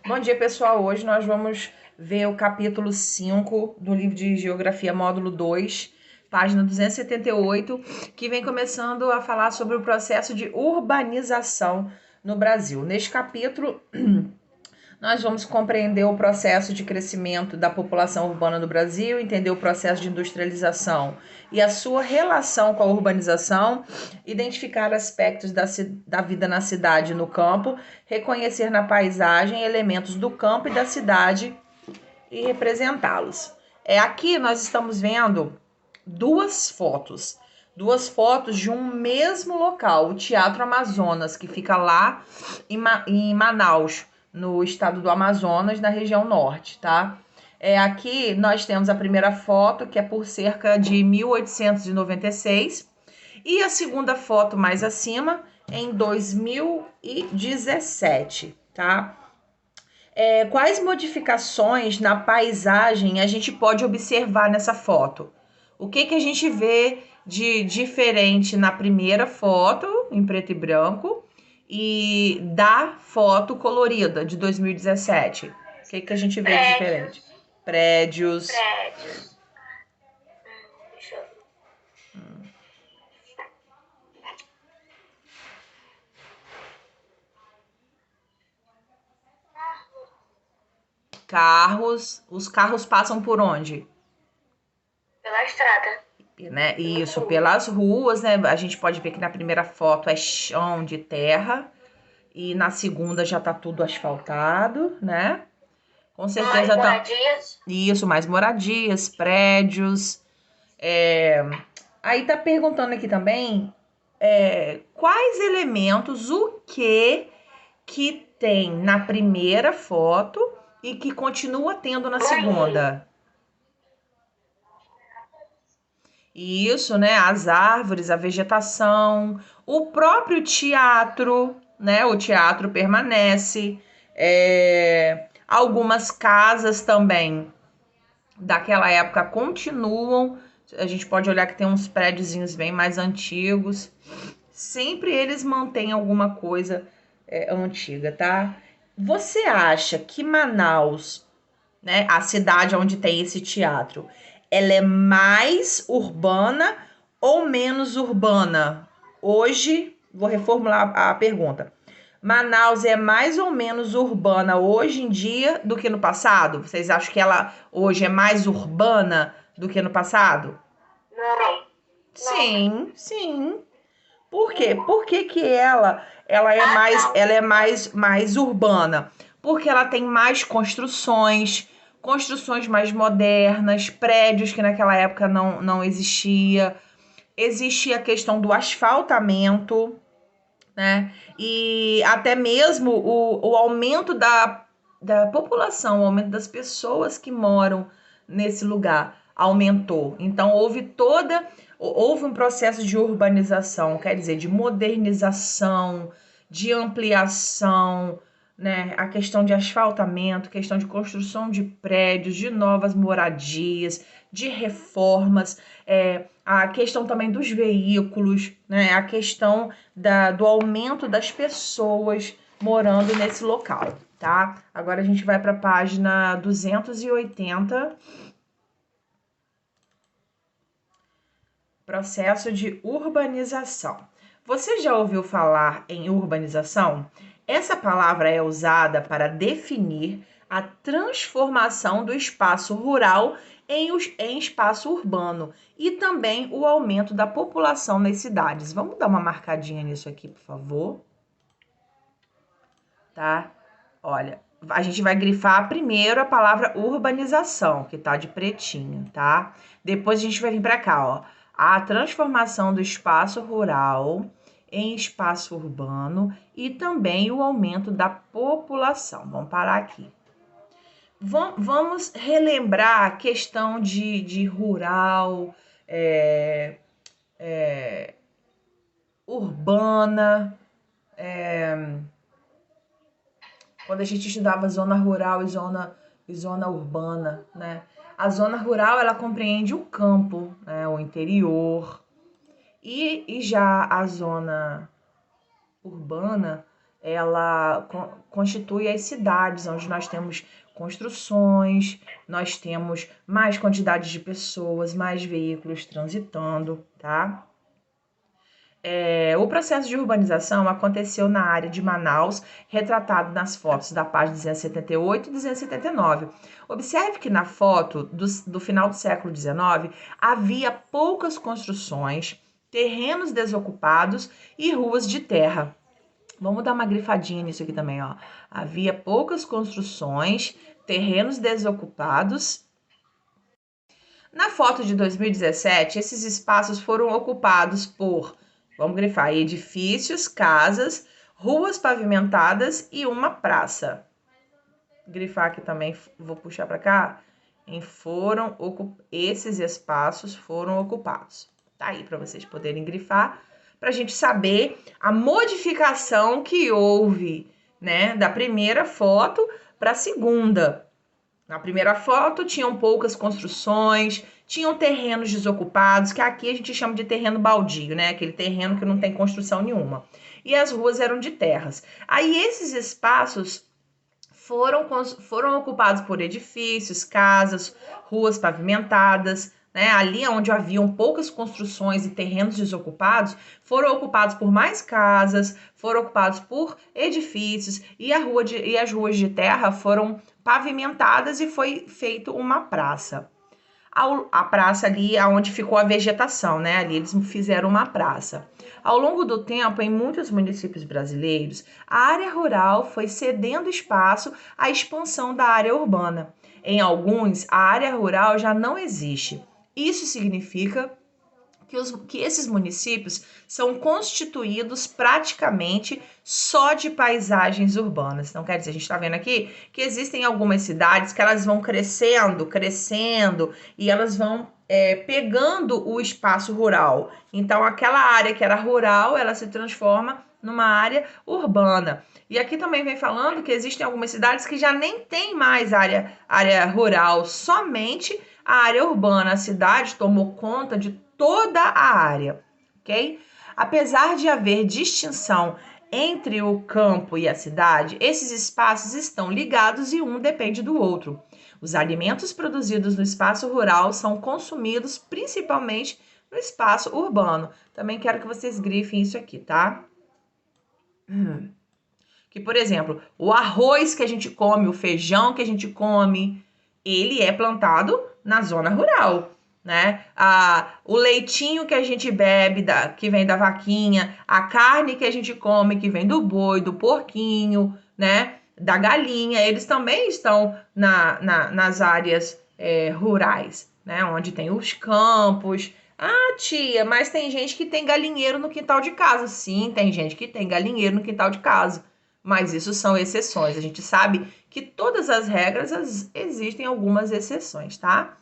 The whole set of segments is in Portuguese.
Bom dia, pessoal. Hoje nós vamos ver o capítulo 5 do livro de Geografia, módulo 2, página 278, que vem começando a falar sobre o processo de urbanização no Brasil. Neste capítulo, nós vamos compreender o processo de crescimento da população urbana no Brasil, entender o processo de industrialização e a sua relação com a urbanização, identificar aspectos da vida na cidade e no campo, reconhecer na paisagem elementos do campo e da cidade e representá-los. Aqui nós estamos vendo duas fotos de um mesmo local, o Teatro Amazonas, que fica lá em Manaus, no estado do Amazonas, na região norte, tá? Aqui nós temos a primeira foto, que é por cerca de 1896, e a segunda foto mais acima, em 2017, tá? Quais modificações na paisagem a gente pode observar nessa foto? O que a gente vê de diferente na primeira foto, em preto e branco, e da foto colorida de 2017? O que a gente vê de diferente? Prédios. Prédios. Deixa eu ver. Carros. Os carros passam por onde? Pela estrada. Né? Isso, pelas ruas, né? A gente pode ver que na primeira foto é chão de terra e na segunda já tá tudo asfaltado, né? Com certeza Mais tá. moradias. Isso, mais moradias, prédios. Aí tá perguntando aqui também quais elementos, o que tem na primeira foto e que continua tendo na segunda. Isso, né? As árvores, a vegetação, o próprio teatro, né? O teatro permanece. Algumas casas também daquela época continuam. A gente pode olhar que tem uns prédiozinhos bem mais antigos. Sempre eles mantêm alguma coisa antiga, tá? Você acha que Manaus, né, a cidade onde tem esse teatro, ela é mais urbana ou menos urbana? Hoje, vou reformular a pergunta. Manaus é mais ou menos urbana hoje em dia do que no passado? Vocês acham que ela hoje é mais urbana do que no passado? Não. Sim, sim. Por quê? Por que ela é mais urbana? Porque ela tem mais construções mais modernas, prédios que naquela época não existia. Existia a questão do asfaltamento, né? E até mesmo o aumento da população, o aumento das pessoas que moram nesse lugar aumentou. Então houve um processo de urbanização, quer dizer, de modernização, de ampliação, né? A questão de asfaltamento, questão de construção de prédios, de novas moradias, de reformas, a questão também dos veículos, né? A questão do aumento das pessoas morando nesse local, tá? Agora a gente vai para a página 280. Processo de urbanização. Você já ouviu falar em urbanização? Essa palavra é usada para definir a transformação do espaço rural em espaço urbano e também o aumento da população nas cidades. Vamos dar uma marcadinha nisso aqui, por favor. Tá? Olha, a gente vai grifar primeiro a palavra urbanização, que tá de pretinho, tá? Depois a gente vai vir para cá, ó. A transformação do espaço rural em espaço urbano e também o aumento da população. Vamos parar aqui. Vamos relembrar a questão de rural, urbana, quando a gente estudava zona rural e zona urbana, né? A zona rural, ela compreende o campo, né? O interior. E já a zona urbana, ela constitui as cidades, onde nós temos construções, nós temos mais quantidade de pessoas, mais veículos transitando, tá? O processo de urbanização aconteceu na área de Manaus, retratado nas fotos da página 278 e 279. Observe que na foto do final do século XIX havia poucas construções, terrenos desocupados e ruas de terra. Vamos dar uma grifadinha nisso aqui também, ó. Havia poucas construções, terrenos desocupados. Na foto de 2017, esses espaços foram ocupados por, vamos grifar, edifícios, casas, ruas pavimentadas e uma praça. Grifar aqui também, vou puxar para cá. Esses espaços foram ocupados. Tá aí para vocês poderem grifar, para a gente saber a modificação que houve, né, da primeira foto para a segunda. Na primeira foto tinham poucas construções, tinham terrenos desocupados, que aqui a gente chama de terreno baldio, né? Aquele terreno que não tem construção nenhuma. E as ruas eram de terras. Aí esses espaços foram ocupados por edifícios, casas, ruas pavimentadas, né? Ali onde haviam poucas construções e terrenos desocupados, foram ocupados por mais casas, foram ocupados por edifícios e as ruas de terra foram pavimentadas e foi feito uma praça. A praça ali onde ficou a vegetação, né? Ali eles fizeram uma praça. Ao longo do tempo, em muitos municípios brasileiros, a área rural foi cedendo espaço à expansão da área urbana. Em alguns, a área rural já não existe. Isso significa que esses municípios são constituídos praticamente só de paisagens urbanas. Então, quer dizer, a gente está vendo aqui que existem algumas cidades que elas vão crescendo, e elas vão pegando o espaço rural. Então, aquela área que era rural, ela se transforma numa área urbana. E aqui também vem falando que existem algumas cidades que já nem tem mais área rural, somente a área urbana. A cidade tomou conta de toda a área, ok? Apesar de haver distinção entre o campo e a cidade, esses espaços estão ligados e um depende do outro. Os alimentos produzidos no espaço rural são consumidos principalmente no espaço urbano. Também quero que vocês grifem isso aqui, tá? Que, por exemplo, o arroz que a gente come, o feijão que a gente come, ele é plantado na zona rural, né? O leitinho que a gente bebe, que vem da vaquinha, a carne que a gente come, que vem do boi, do porquinho, né? Da galinha, eles também estão nas áreas rurais, né? Onde tem os campos. Ah, tia, mas tem gente que tem galinheiro no quintal de casa. Sim, tem gente que tem galinheiro no quintal de casa. Mas isso são exceções. A gente sabe que todas as regras existem algumas exceções, tá?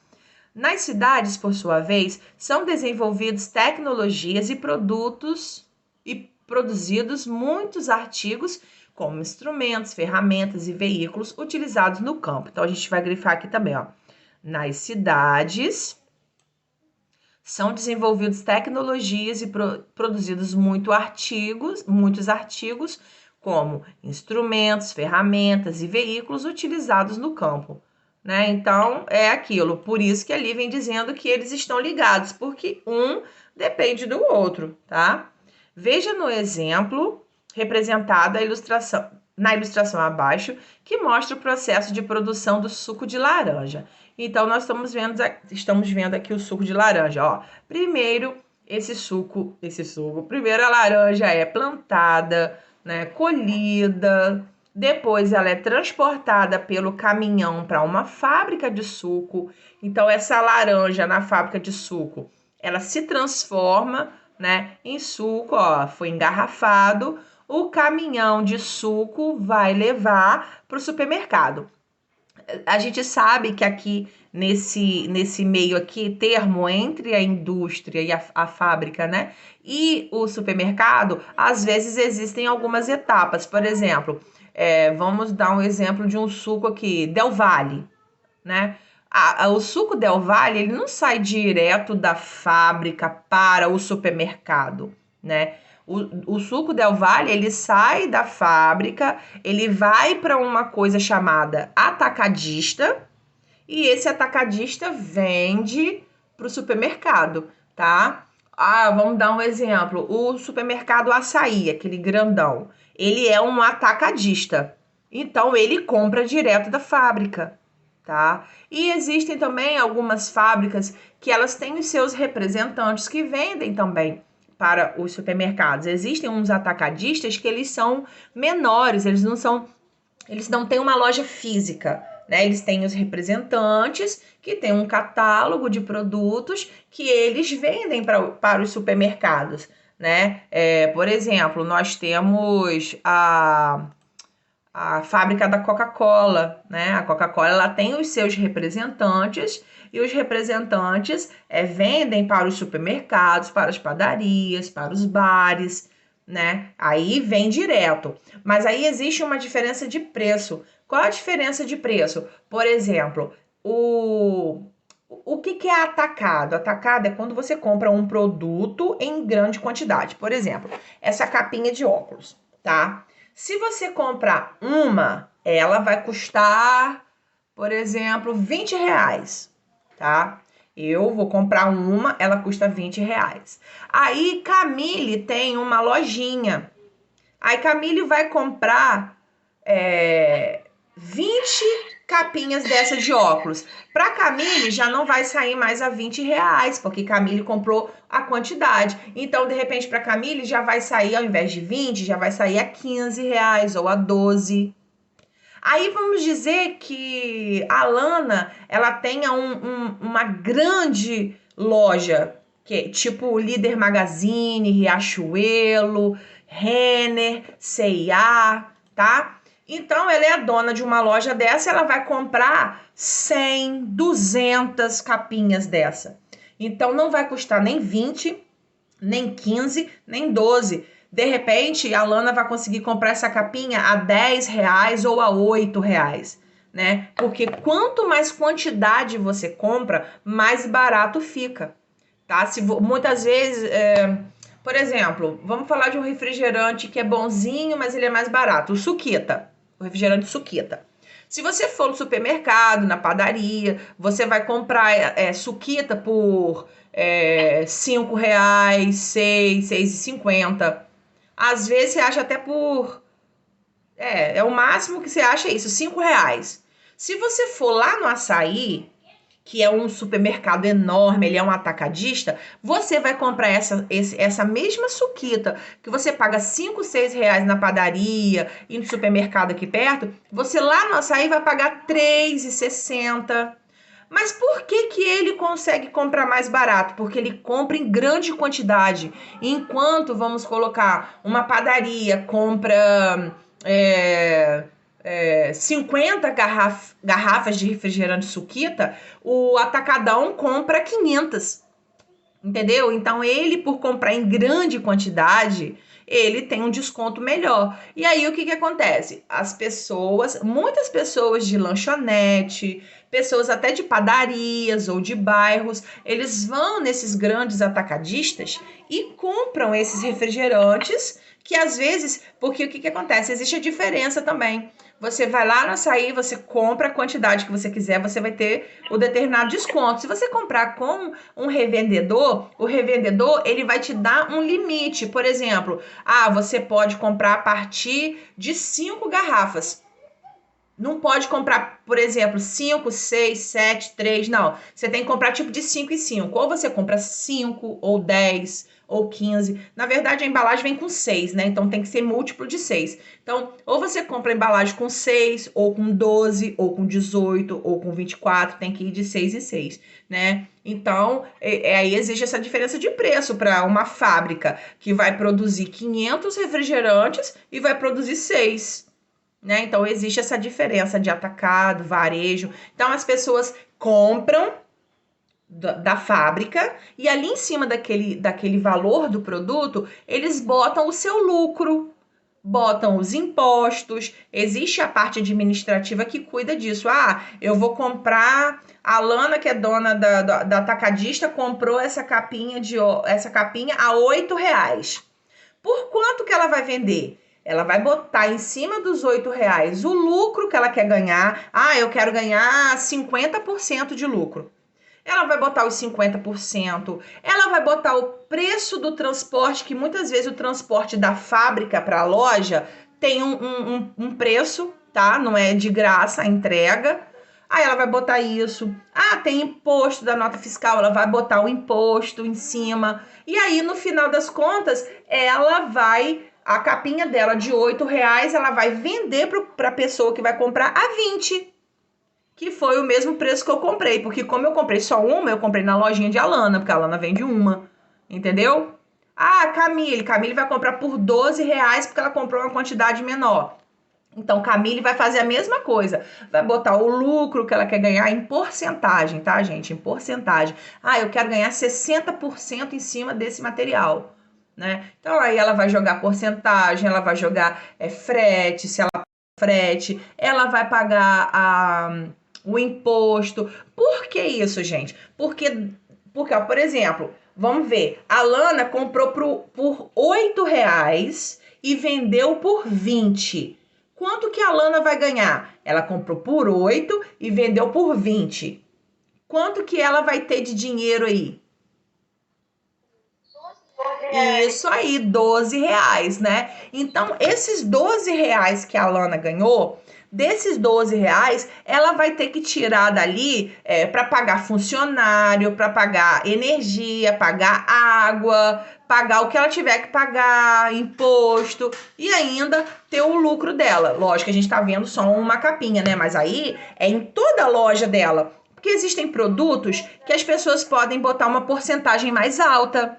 Nas cidades, por sua vez, são desenvolvidos tecnologias e produtos e produzidos muitos artigos, como instrumentos, ferramentas e veículos utilizados no campo. Então, a gente vai grifar aqui também, ó. Nas cidades, são desenvolvidos tecnologias e produzidos muitos artigos, como instrumentos, ferramentas e veículos utilizados no campo, né? Então, é aquilo. Por isso que ali vem dizendo que eles estão ligados, porque um depende do outro, tá? Veja no exemplo representado na ilustração abaixo, que mostra o processo de produção do suco de laranja. Então, nós estamos vendo aqui o suco de laranja, ó. Primeiro, primeiro a laranja é plantada, né, colhida, depois ela é transportada pelo caminhão para uma fábrica de suco. Então, essa laranja na fábrica de suco, ela se transforma, né, em suco, ó, foi engarrafado. O caminhão de suco vai levar para o supermercado. A gente sabe que aqui, nesse meio aqui, termo entre a indústria e a fábrica, né, e o supermercado, às vezes existem algumas etapas. Por exemplo, vamos dar um exemplo de um suco aqui, Del Valle, né? O suco Del Valle, ele não sai direto da fábrica para o supermercado, né? O suco Del Valle, ele sai da fábrica, ele vai para uma coisa chamada atacadista, e esse atacadista vende para o supermercado, tá? Vamos dar um exemplo. O supermercado Açaí, aquele grandão, ele é um atacadista. Então, ele compra direto da fábrica, tá? E existem também algumas fábricas que elas têm os seus representantes que vendem também para os supermercados. Existem uns atacadistas que eles são menores, eles não têm uma loja física, né? Eles têm os representantes que têm um catálogo de produtos que eles vendem para os supermercados, né? Por exemplo, nós temos a fábrica da Coca-Cola, né? A Coca-Cola ela tem os seus representantes e os representantes vendem para os supermercados, para as padarias, para os bares, né? Aí vem direto. Mas aí existe uma diferença de preço. Qual a diferença de preço? Por exemplo, o que é atacado? Atacado é quando você compra um produto em grande quantidade. Por exemplo, essa capinha de óculos, tá? Se você comprar uma, ela vai custar, por exemplo, R$20, tá? Eu vou comprar uma, ela custa R$20. Aí, Camille tem uma lojinha. Aí, Camille vai comprar 20 capinhas dessas de óculos. Para Camille, já não vai sair mais a R$20, porque Camille comprou a quantidade. Então, de repente, para Camille, já vai sair, ao invés de 20, já vai sair a R$15 ou a 12. Aí vamos dizer que a Lana, ela tenha uma grande loja, que é tipo Líder Magazine, Riachuelo, Renner, C&A, tá? Então, ela é a dona de uma loja dessa, ela vai comprar 100, 200 capinhas dessa. Então, não vai custar nem 20, nem 15, nem 12. De repente, a Lana vai conseguir comprar essa capinha a R$10 ou a R$8, né? Porque quanto mais quantidade você compra, mais barato fica, tá? Muitas vezes, por exemplo, vamos falar de um refrigerante que é bonzinho, mas ele é mais barato, o Suquita, o refrigerante Suquita. Se você for no supermercado, na padaria, você vai comprar Suquita por R$5, 6, R$6,50. Às vezes você acha até por... o máximo que você acha isso, R$5. Se você for lá no Açaí, que é um supermercado enorme, ele é um atacadista, você vai comprar essa mesma suquita, que você paga R$5, R$6 na padaria e no supermercado aqui perto, você lá no Açaí vai pagar R$3,60. Mas por que ele consegue comprar mais barato? Porque ele compra em grande quantidade. Enquanto, vamos colocar, uma padaria compra 50 garrafas de refrigerante Suquita, o atacadão compra 500. Entendeu? Então, ele, por comprar em grande quantidade, ele tem um desconto melhor. E aí, o que acontece? Muitas pessoas de lanchonete, pessoas até de padarias ou de bairros, eles vão nesses grandes atacadistas e compram esses refrigerantes que às vezes, porque o que acontece? Existe a diferença também. Você vai lá no Açaí, você compra a quantidade que você quiser, você vai ter o determinado desconto. Se você comprar com um revendedor, o revendedor ele vai te dar um limite. Por exemplo, você pode comprar a partir de 5 garrafas. Não pode comprar, por exemplo, 5, 6, 7, 3, não. Você tem que comprar tipo de 5 em 5. Ou você compra 5, ou 10, ou 15. Na verdade, a embalagem vem com 6, né? Então, tem que ser múltiplo de 6. Então, ou você compra a embalagem com 6, ou com 12, ou com 18, ou com 24. Tem que ir de 6 em 6, né? Então, aí existe essa diferença de preço para uma fábrica que vai produzir 500 refrigerantes e vai produzir 6. Né? Então, existe essa diferença de atacado, varejo. Então, as pessoas compram da fábrica e ali em cima daquele valor do produto, eles botam o seu lucro, botam os impostos. Existe a parte administrativa que cuida disso. Eu vou comprar... A Lana, que é dona da atacadista, comprou essa capinha a R$8. Por quanto que ela vai vender? Ela vai botar em cima dos R$ 8 o lucro que ela quer ganhar. Ah, eu quero ganhar 50% de lucro. Ela vai botar os 50%, ela vai botar o preço do transporte, que muitas vezes o transporte da fábrica para a loja tem um preço, tá? Não é de graça a entrega. Aí ela vai botar isso. Ah, tem imposto da nota fiscal, ela vai botar o imposto em cima. E aí, no final das contas, a capinha dela de R$ 8, ela vai vender para a pessoa que vai comprar a 20, que foi o mesmo preço que eu comprei, porque como eu comprei só uma, eu comprei na lojinha de Alana, porque a Alana vende uma, entendeu? Ah, Camille vai comprar por R$ 12 porque ela comprou uma quantidade menor. Então, Camille vai fazer a mesma coisa, vai botar o lucro que ela quer ganhar em porcentagem, tá, gente? Em porcentagem. Ah, eu quero ganhar 60% em cima desse material, né? Então, aí ela vai jogar porcentagem, ela vai jogar frete, se ela frete, ela vai pagar o imposto. Por que isso, gente? Porque ó, por exemplo, vamos ver, a Lana comprou por R$ 8 e vendeu por 20. Quanto que a Lana vai ganhar? Ela comprou por 8 e vendeu por 20. Quanto que ela vai ter de dinheiro aí? Isso aí, R$ 12, né? Então, esses R$ 12 que a Lana ganhou, desses R$ 12, ela vai ter que tirar dali para pagar funcionário, para pagar energia, pagar água, pagar o que ela tiver que pagar, imposto, e ainda ter o lucro dela. Lógico que a gente tá vendo só uma capinha, né? Mas aí é em toda a loja dela. Porque existem produtos que as pessoas podem botar uma porcentagem mais alta.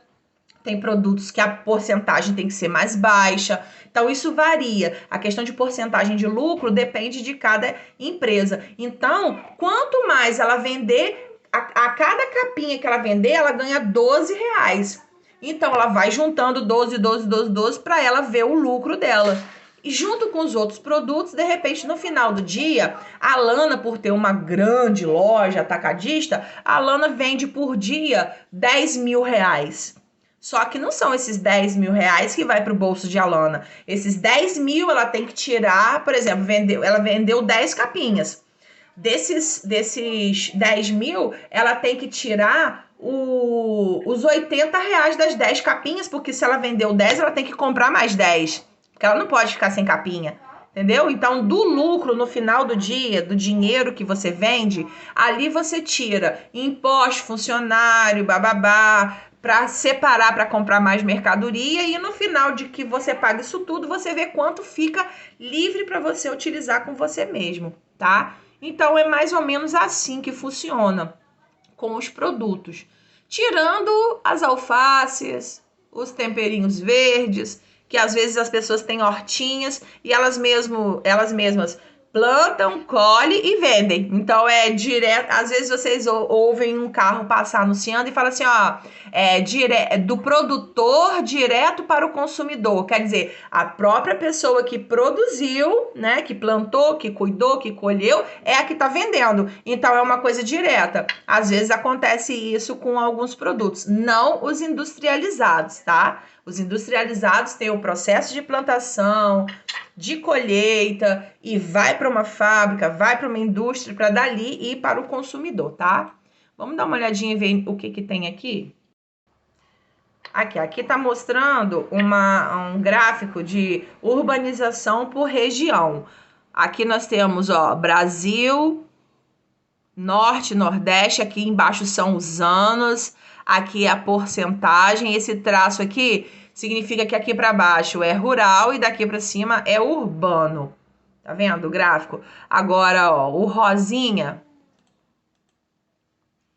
Tem produtos que a porcentagem tem que ser mais baixa. Então, isso varia. A questão de porcentagem de lucro depende de cada empresa. Então, quanto mais ela vender, a cada capinha que ela vender, ela ganha R$ 12. Então, ela vai juntando 12 para ela ver o lucro dela. E junto com os outros produtos, de repente, no final do dia, a Lana, por ter uma grande loja atacadista, a Lana vende por dia R$ 10.000. Só que não são esses R$ 10.000 que vai para o bolso de Alana. Esses 10 mil ela tem que tirar, por exemplo, ela vendeu 10 capinhas. Desses 10 mil, ela tem que tirar os R$ 80 das 10 capinhas, porque se ela vendeu 10, ela tem que comprar mais 10. Porque ela não pode ficar sem capinha. Entendeu? Então, do lucro no final do dia, do dinheiro que você vende, ali você tira imposto, funcionário, bababá, para separar para comprar mais mercadoria, e no final de que você paga isso tudo, você vê quanto fica livre para você utilizar com você mesmo, tá? Então é mais ou menos assim que funciona com os produtos. Tirando as alfaces, os temperinhos verdes, que às vezes as pessoas têm hortinhas e elas mesmas plantam, colhem e vendem. Então é direto. Às vezes vocês ouvem um carro passar anunciando e fala assim, ó, do produtor direto para o consumidor. Quer dizer, a própria pessoa que produziu, né, que plantou, que cuidou, que colheu, é a que está vendendo. Então é uma coisa direta. Às vezes acontece isso com alguns produtos, não os industrializados, tá? Os industrializados têm o processo de plantação, de colheita e vai para uma fábrica, vai para uma indústria para dali ir para o consumidor, tá? Vamos dar uma olhadinha e ver o que tem aqui? Aqui está mostrando um gráfico de urbanização por região. Aqui nós temos, ó, Brasil, Norte, Nordeste, aqui embaixo são os anos, aqui é a porcentagem, esse traço aqui significa que aqui para baixo é rural e daqui para cima é urbano. Tá vendo o gráfico? Agora, ó, o rosinha,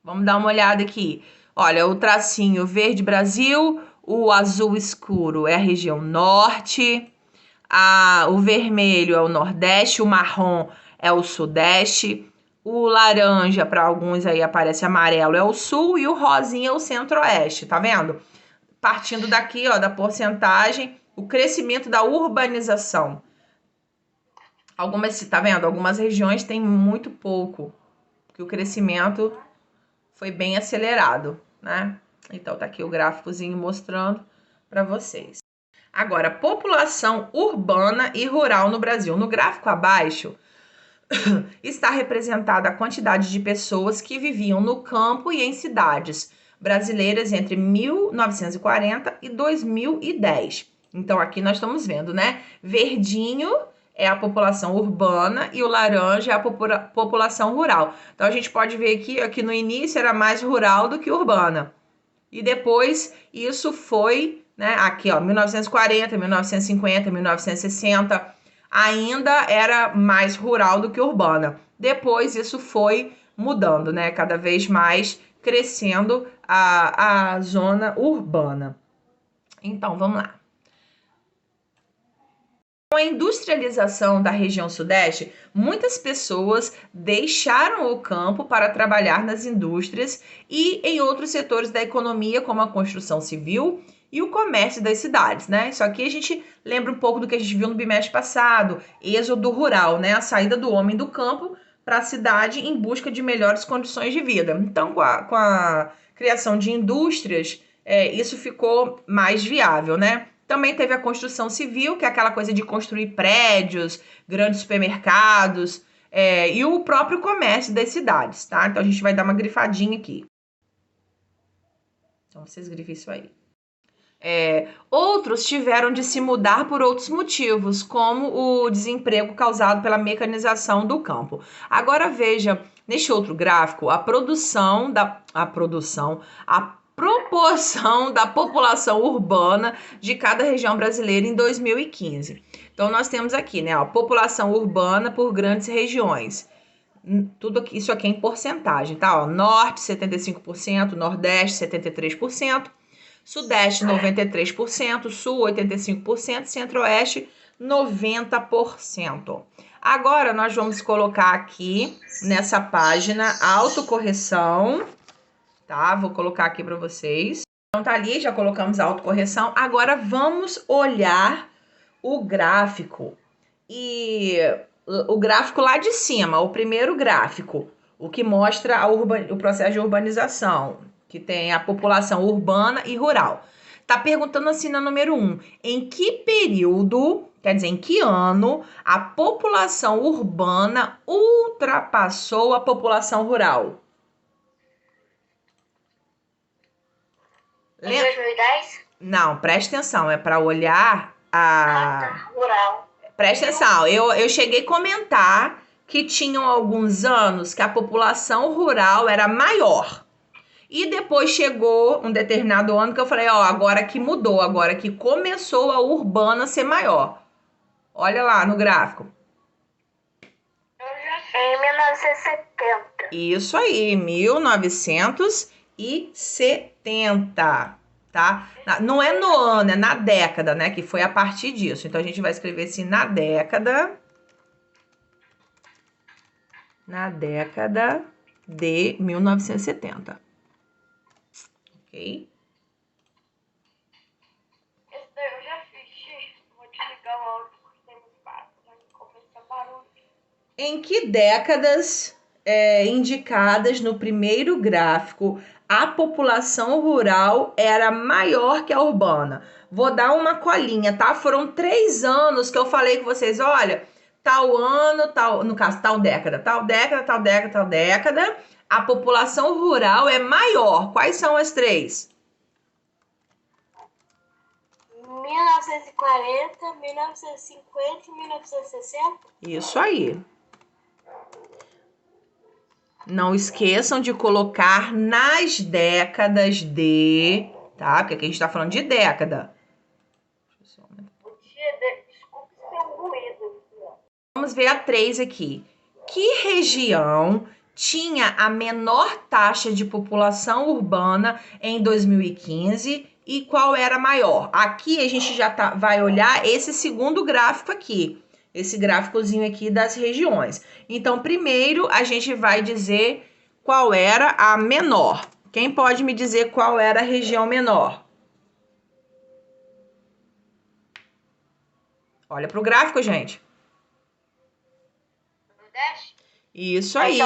vamos dar uma olhada aqui. Olha, o tracinho verde Brasil, o azul escuro é a região norte, o vermelho é o nordeste, o marrom é o sudeste, o laranja, para alguns aí aparece amarelo, é o sul e o rosinha é o centro-oeste, tá vendo? Partindo daqui, ó, da porcentagem, o crescimento da urbanização. Tá vendo? Algumas regiões têm muito pouco, porque o crescimento foi bem acelerado, né? Então tá aqui o gráficozinho mostrando para vocês. Agora, população urbana e rural no Brasil. No gráfico abaixo, está representada a quantidade de pessoas que viviam no campo e em cidades brasileiras entre 1940 e 2010. Então, aqui nós estamos vendo, né? Verdinho é a população urbana e o laranja é a população rural. Então, a gente pode ver aqui no início era mais rural do que urbana. E depois isso foi, né? Aqui, ó, 1940, 1950, 1960, ainda era mais rural do que urbana. Depois isso foi mudando, né? Cada vez mais crescendo a zona urbana. Então, vamos lá. Com a industrialização da região sudeste, muitas pessoas deixaram o campo para trabalhar nas indústrias e em outros setores da economia, como a construção civil e o comércio das cidades, né? Isso aqui a gente lembra um pouco do que a gente viu no bimestre passado, êxodo rural, né? A saída do homem do campo para a cidade em busca de melhores condições de vida. Então, com a criação de indústrias, isso ficou mais viável, né? Também teve a construção civil, que é aquela coisa de construir prédios, grandes supermercados, e o próprio comércio das cidades, tá? Então, a gente vai dar uma grifadinha aqui. Então, vocês grifem isso aí. Outros tiveram de se mudar por outros motivos, como o desemprego causado pela mecanização do campo. Agora, veja, neste outro gráfico, a proporção da população urbana de cada região brasileira em 2015. Então, nós temos aqui, né, a população urbana por grandes regiões. Isso aqui é em porcentagem, tá? Ó, Norte, 75%, Nordeste, 73%, Sudeste, 93%, Sul, 85%, Centro-Oeste, 90%. Agora, nós vamos colocar aqui, nessa página, autocorreção, tá? Vou colocar aqui para vocês. Então, tá ali, já colocamos a autocorreção. Agora, vamos olhar o gráfico. E o gráfico lá de cima, o primeiro gráfico, o que mostra o processo de urbanização, que tem a população urbana e rural. Tá perguntando assim na número 1, em que período, quer dizer, em que ano, a população urbana ultrapassou a população rural? Em 2010? Não, presta atenção, é para olhar a... Rural. Presta atenção, eu cheguei a comentar que tinham alguns anos que a população rural era maior. E depois chegou um determinado ano que eu falei, ó, agora que mudou, agora que começou a urbana a ser maior. Olha lá no gráfico. Em 1970. Isso aí, 1970, tá? Não é no ano, é na década, né? Que foi a partir disso. Então, a gente vai escrever assim, na década de 1970. Ok? Esse daí eu já fiz. Vou desligar o áudio porque tem muito barulho. Começa barulho. Em que décadas indicadas no primeiro gráfico a população rural era maior que a urbana? Vou dar uma colinha, tá? Foram 3 anos que eu falei com vocês, olha, tal ano, no caso, tal década, a população rural é maior. Quais são as 3? 1940, 1950 e 1960. Isso aí. Não esqueçam de colocar nas décadas de, tá? Porque aqui a gente tá falando de década. Desculpa se tem um ruído. Vamos ver a 3 aqui. Que região tinha a menor taxa de população urbana em 2015 e qual era a maior? Aqui a gente já vai olhar esse segundo gráfico aqui. Esse gráficozinho aqui das regiões. Então, primeiro, a gente vai dizer qual era a menor. Quem pode me dizer qual era a região menor? Olha para o gráfico, gente. Nordeste? Isso aí,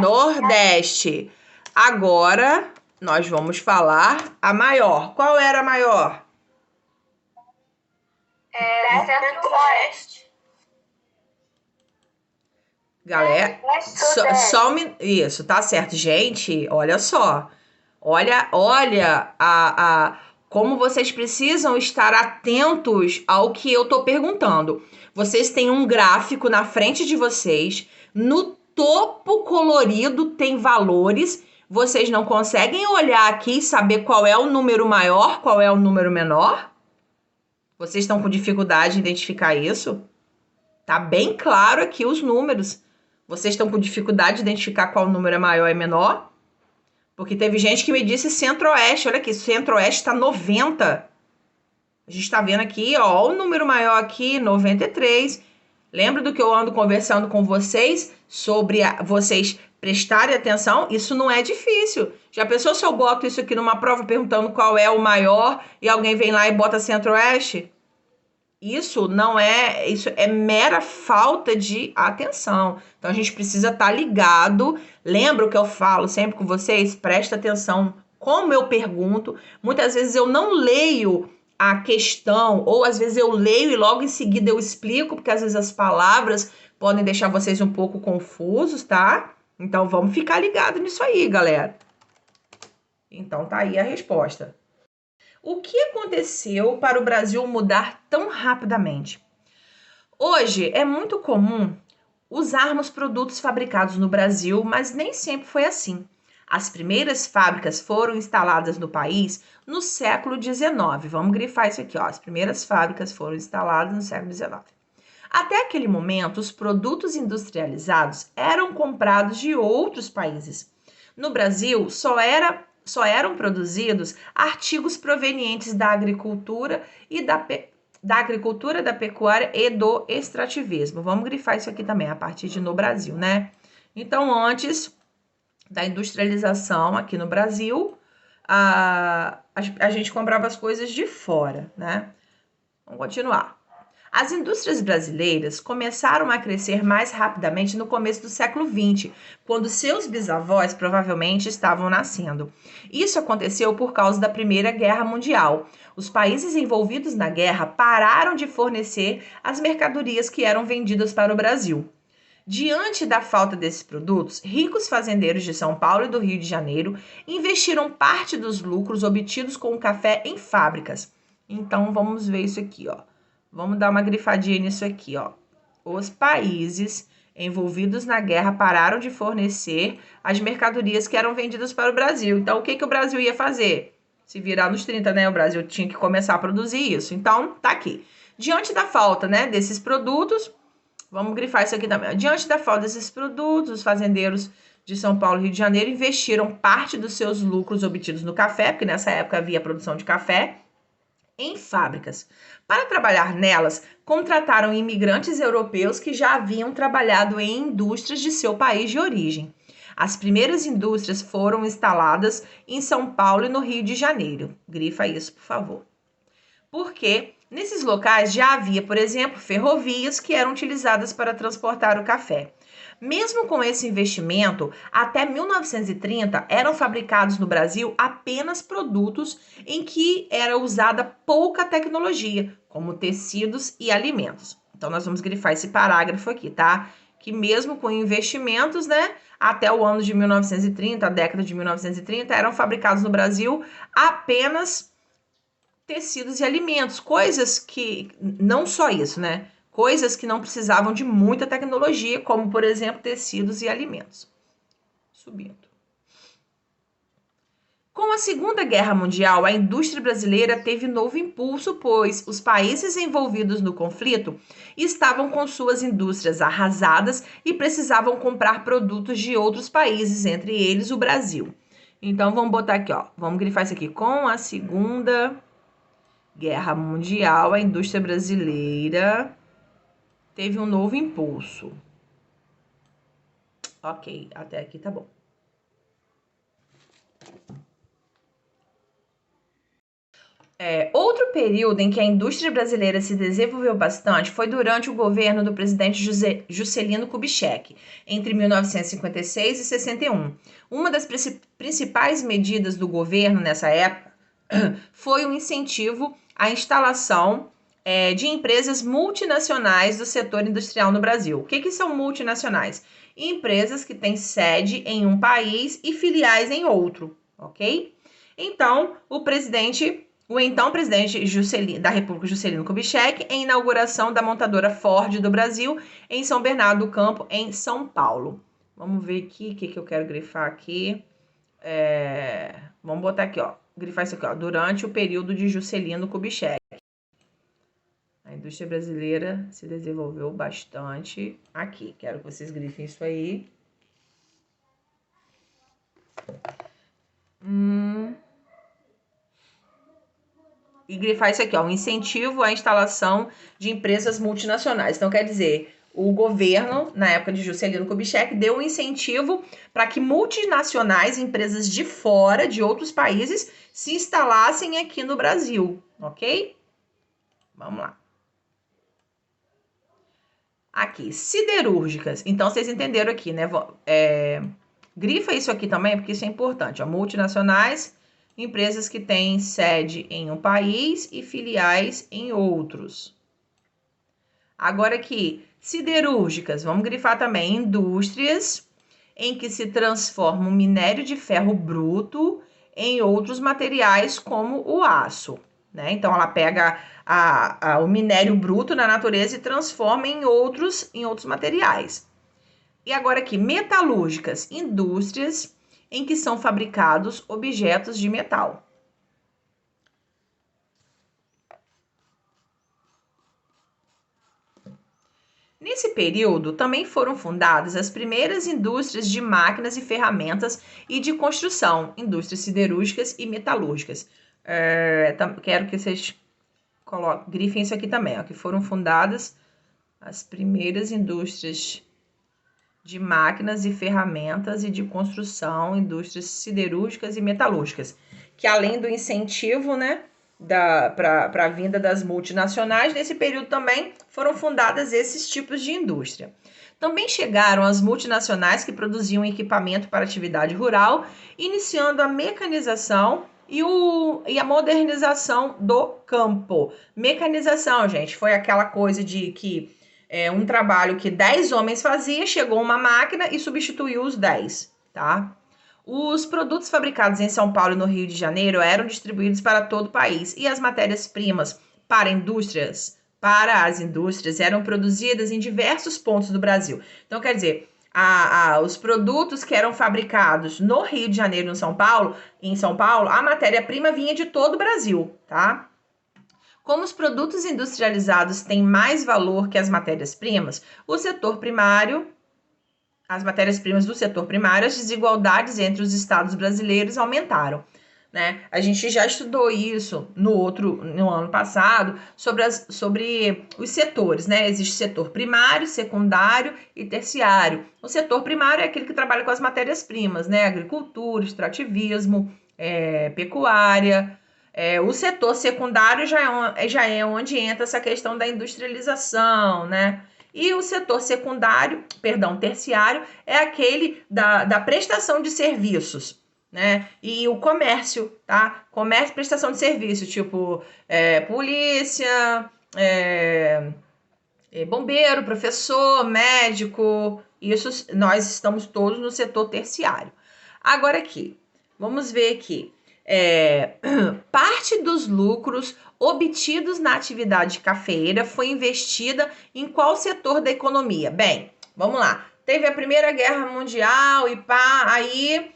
Nordeste. Agora, nós vamos falar a maior. Qual era a maior? Centro-Oeste. Galera, isso, tá certo. Gente, olha só. Olha como vocês precisam estar atentos ao que eu tô perguntando. Vocês têm um gráfico na frente de vocês. No topo colorido tem valores. Vocês não conseguem olhar aqui e saber qual é o número maior, qual é o número menor? Vocês estão com dificuldade em identificar isso? Tá bem claro aqui os números. Vocês estão com dificuldade de identificar qual número é maior e menor? Porque teve gente que me disse Centro-Oeste. Olha aqui, Centro-Oeste está 90. A gente está vendo aqui, ó, o número maior aqui, 93. Lembra do que eu ando conversando com vocês sobre vocês prestarem atenção? Isso não é difícil. Já pensou se eu boto isso aqui numa prova perguntando qual é o maior e alguém vem lá e bota Centro-Oeste? Isso é mera falta de atenção. Então a gente precisa estar ligado. Lembra o que eu falo sempre com vocês? Presta atenção como eu pergunto. Muitas vezes eu não leio a questão, ou às vezes eu leio e logo em seguida eu explico, porque às vezes as palavras podem deixar vocês um pouco confusos, tá? Então vamos ficar ligado nisso aí, galera. Então tá aí a resposta. O que aconteceu para o Brasil mudar tão rapidamente? Hoje é muito comum usarmos produtos fabricados no Brasil, mas nem sempre foi assim. As primeiras fábricas foram instaladas no país no século XIX. Vamos grifar isso aqui, ó. As primeiras fábricas foram instaladas no século XIX. Até aquele momento, os produtos industrializados eram comprados de outros países. No Brasil, só eram produzidos artigos provenientes da agricultura e da pecuária e do extrativismo. Vamos grifar isso aqui também, a partir de no Brasil, né? Então, antes da industrialização aqui no Brasil, a gente comprava as coisas de fora, né? Vamos continuar. As indústrias brasileiras começaram a crescer mais rapidamente no começo do século XX, quando seus bisavós provavelmente estavam nascendo. Isso aconteceu por causa da Primeira Guerra Mundial. Os países envolvidos na guerra pararam de fornecer as mercadorias que eram vendidas para o Brasil. Diante da falta desses produtos, ricos fazendeiros de São Paulo e do Rio de Janeiro investiram parte dos lucros obtidos com o café em fábricas. Então, vamos ver isso aqui, ó. Vamos dar uma grifadinha nisso aqui, ó. Os países envolvidos na guerra pararam de fornecer as mercadorias que eram vendidas para o Brasil. Então, o que o Brasil ia fazer? Se virar nos 30, né? O Brasil tinha que começar a produzir isso. Então, tá aqui. Diante da falta, né, desses produtos, vamos grifar isso aqui também. Diante da falta desses produtos, os fazendeiros de São Paulo e Rio de Janeiro investiram parte dos seus lucros obtidos no café, porque nessa época havia produção de café, em fábricas. Para trabalhar nelas, contrataram imigrantes europeus que já haviam trabalhado em indústrias de seu país de origem. As primeiras indústrias foram instaladas em São Paulo e no Rio de Janeiro. Grifa isso, por favor. Porque nesses locais já havia, por exemplo, ferrovias que eram utilizadas para transportar o café. Mesmo com esse investimento, até 1930 eram fabricados no Brasil apenas produtos em que era usada pouca tecnologia, como tecidos e alimentos. Então, nós vamos grifar esse parágrafo aqui, tá? Que mesmo com investimentos, né, até o ano de 1930, a década de 1930, eram fabricados no Brasil apenas tecidos e alimentos, coisas que, não só isso, né? Coisas que não precisavam de muita tecnologia, como, por exemplo, tecidos e alimentos. Subindo. Com a Segunda Guerra Mundial, a indústria brasileira teve novo impulso, pois os países envolvidos no conflito estavam com suas indústrias arrasadas e precisavam comprar produtos de outros países, entre eles o Brasil. Então, vamos botar aqui, ó. Vamos grifar isso aqui. Com a Segunda Guerra Mundial, a indústria brasileira teve um novo impulso. Ok, até aqui tá bom. Outro período em que a indústria brasileira se desenvolveu bastante foi durante o governo do presidente Juscelino Kubitschek, entre 1956 e 61. Uma das principais medidas do governo nessa época foi o incentivo à instalação de empresas multinacionais do setor industrial no Brasil. O que são multinacionais? Empresas que têm sede em um país e filiais em outro, ok? Então, o então presidente da República, Juscelino Kubitschek, em inauguração da montadora Ford do Brasil, em São Bernardo do Campo, em São Paulo. Vamos ver aqui o que eu quero grifar aqui. Vamos botar aqui, ó. Grifar isso aqui, ó. Durante o período de Juscelino Kubitschek. A indústria brasileira se desenvolveu bastante aqui. Quero que vocês grifem isso aí. E grifar isso aqui, ó, um incentivo à instalação de empresas multinacionais. Então, quer dizer, o governo, na época de Juscelino Kubitschek, deu um incentivo para que multinacionais, empresas de fora, de outros países, se instalassem aqui no Brasil, ok? Vamos lá. Aqui, siderúrgicas. Então, vocês entenderam aqui, né? Grifa isso aqui também, porque isso é importante. Ó, multinacionais, empresas que têm sede em um país e filiais em outros. Agora aqui, siderúrgicas. Vamos grifar também indústrias em que se transforma o minério de ferro bruto em outros materiais como o aço, né? Então, ela pega o minério bruto na natureza e transforma em outros materiais. E agora aqui, metalúrgicas, indústrias em que são fabricados objetos de metal. Nesse período, também foram fundadas as primeiras indústrias de máquinas e ferramentas e de construção, indústrias siderúrgicas e metalúrgicas. Quero que vocês grifem isso aqui também, ó, que foram fundadas as primeiras indústrias de máquinas e ferramentas e de construção, indústrias siderúrgicas e metalúrgicas, que além do incentivo, né, para a vinda das multinacionais, nesse período também foram fundadas esses tipos de indústria. Também chegaram as multinacionais que produziam equipamento para atividade rural, iniciando a mecanização e a modernização do campo. Mecanização, gente, foi aquela coisa de que um trabalho que 10 homens faziam, chegou uma máquina e substituiu os 10, tá? Os produtos fabricados em São Paulo e no Rio de Janeiro eram distribuídos para todo o país e as matérias-primas para as indústrias eram produzidas em diversos pontos do Brasil. Então, quer dizer, os produtos que eram fabricados no Rio de Janeiro e em São Paulo, a matéria-prima vinha de todo o Brasil, tá? Como os produtos industrializados têm mais valor que as matérias-primas, as matérias-primas do setor primário, as desigualdades entre os estados brasileiros aumentaram, né? A gente já estudou isso no ano passado sobre os setores, né? Existe setor primário, secundário e terciário. O setor primário é aquele que trabalha com as matérias-primas, né? Agricultura, extrativismo, pecuária. O setor secundário já é onde entra essa questão da industrialização, né? E o setor terciário, é aquele da prestação de serviços, né? E o comércio, tá? Comércio, prestação de serviços, tipo polícia, bombeiro, professor, médico. Isso nós estamos todos no setor terciário. Agora aqui, vamos ver aqui. Parte dos lucros obtidos na atividade cafeeira foi investida em qual setor da economia? Bem, vamos lá. Teve a Primeira Guerra Mundial e aí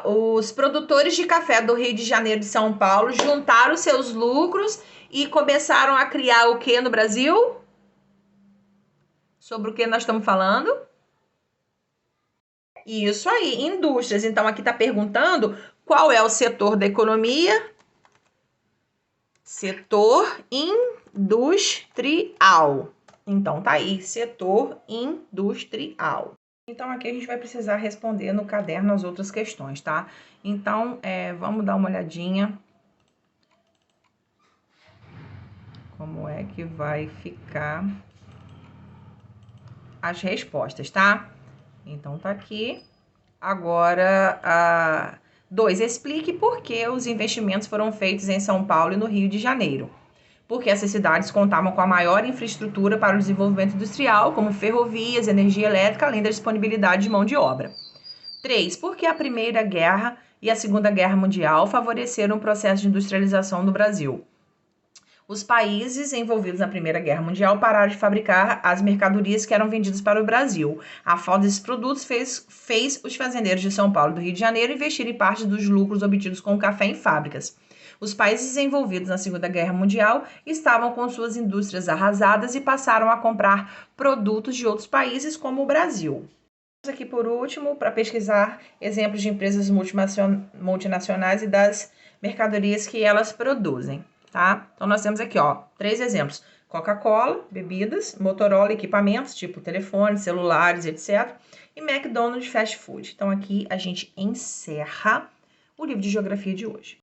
os produtores de café do Rio de Janeiro e de São Paulo juntaram seus lucros e começaram a criar o que no Brasil? Sobre o que nós estamos falando? Isso aí, indústrias. Então, aqui está perguntando qual é o setor da economia? Setor industrial. Então, tá aí, setor industrial. Então, aqui a gente vai precisar responder no caderno as outras questões, tá? Então, vamos dar uma olhadinha como é que vai ficar as respostas, tá? Então, tá aqui. Agora, 2. Explique por que os investimentos foram feitos em São Paulo e no Rio de Janeiro. porque essas cidades contavam com a maior infraestrutura para o desenvolvimento industrial, como ferrovias, energia elétrica, além da disponibilidade de mão de obra. 3. Porque a Primeira Guerra e a Segunda Guerra Mundial favoreceram o processo de industrialização no Brasil. Os países envolvidos na Primeira Guerra Mundial pararam de fabricar as mercadorias que eram vendidas para o Brasil. A falta desses produtos fez os fazendeiros de São Paulo e do Rio de Janeiro investirem parte dos lucros obtidos com o café em fábricas. Os países envolvidos na Segunda Guerra Mundial estavam com suas indústrias arrasadas e passaram a comprar produtos de outros países, como o Brasil. Vamos aqui por último para pesquisar exemplos de empresas multinacionais e das mercadorias que elas produzem. Tá? Então, nós temos aqui, 3 exemplos. Coca-Cola, bebidas, Motorola, equipamentos, tipo telefones, celulares, etc. E McDonald's, fast food. Então, aqui a gente encerra o livro de geografia de hoje.